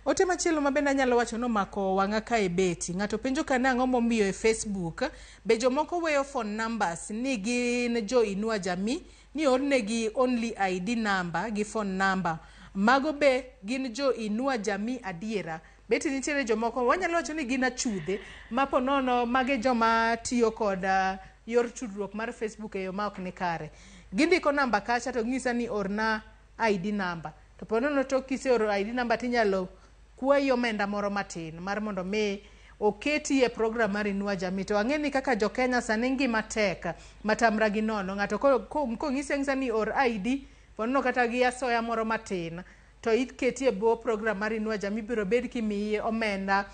Ote machielo mabende anyalo wacho no mako wanga kae beti. Ng'ato penjo kana ang'o momiyo e Facebook be jomoko weyo phone numbers ni gin jo Inua Jamii ni ornegi only ID number gi phone number. Mago be gin jo Inua Jamii adiera. Beti nitiere jomoko wanyalo wacho ni gin achudhe mapo nono mage joma tiyo kod yor tudruok mar Facebook e yo ma ok ni kare. Gindiko namba kacha to ng'isa ni orna ID number. To ponono to kiseoro ID number tinyalo kwayo omenda moro matin mar mondo me oketi e program mar Inua Jamii. To ang'eni kaka jo Kenya sani ngima tek matamra gi nono. Ng'ato kong'isi ng'isa ni or ID ponono kata gi asoya moro matin to iketi e bo program mar Inua Jamii biro bed kimiye omenda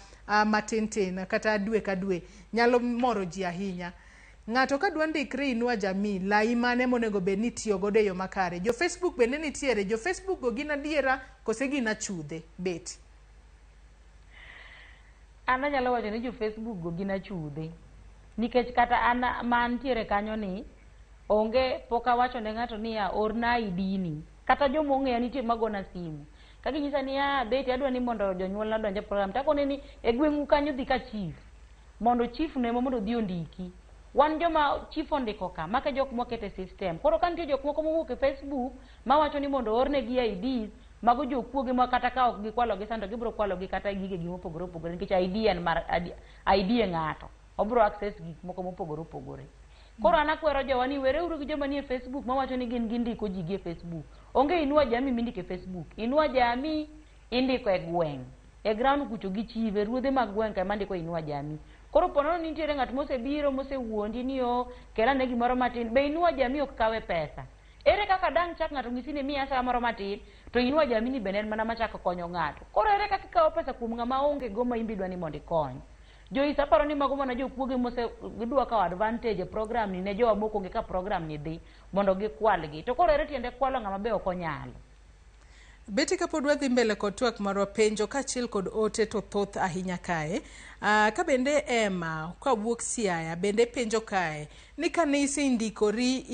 matin tin kata dwe ka dwe. Nyalo moro ji ahinya. Ng'ato ka dwa ndikre Inua Jamii lai mane monego bed ni tiyo godo e yo makare. Jo Facebook bende nitiere. Jo Facebook go gin adiera kose gin achudhe beti. Ana nyalo wacho ni jo Facebook go gin achudhe. Nikech kata ana mantiere kanyo ni onge poka wacho ne ng'ato ni ya orna ID ni. Kata jomo ong'eya nitie magona simu. Kagi nyisa ni ya beti adwa ni mondo jonyuol na donje program. Takone ni e gweng'u kanyo dhi ka chief. Mondo chief ne mondo dhi ondiki. Wan joma chief ondiko ka maka jok mokete system. Koro kan nitie jok moko mowuok e Facebook ma wacho ni mondo orne gi IDs mago jokuoge ma kata ka ok gikwalo gi sando gibro kwalo gi kata gige gi mopogore opogore nikech ID en mar ID e ng'ato. Obro access gik moko mopogore opogore. Koro anakwero jowa ni wereuru gi joma ni e Facebook ma wacho ni gin gindiko ji gi e Facebook. Onge Inua Jamii mindiko e Facebook. Inua Jamii indiko e gweng'. E ground kucho gi chive ruodhe mag gweng' ka mandiko Inua Jamii. Koro ponono nitiere ng'at mosebiro mosewuondi ni o kela ne gimoro matin be Inua Jamii ok kawe pesa. Ere kaka dang chak ng'ato ng'isi ni miya sa moro matin to Inua Jamii ni benen mana machako konyo ng'ato. Koro ere kaka ikawo pesa kuom ng'ama onge go ma imbidwa ni mondo ikony. Jo isaparo ni mago mana jokuoge mose gidwa kawo advantage e program ni ne jowa moko onge ka program ni dhi mondo gikwalgi. To koro ere tiende kwalo ng'ama be ok onyalo. Beti kapod wadhi mbele kod twak marwa penjo kachiel kod ote to thoth ahinya kae. Ka bende Emma ka wuok Siaya bende penjo kae ni kane isendikori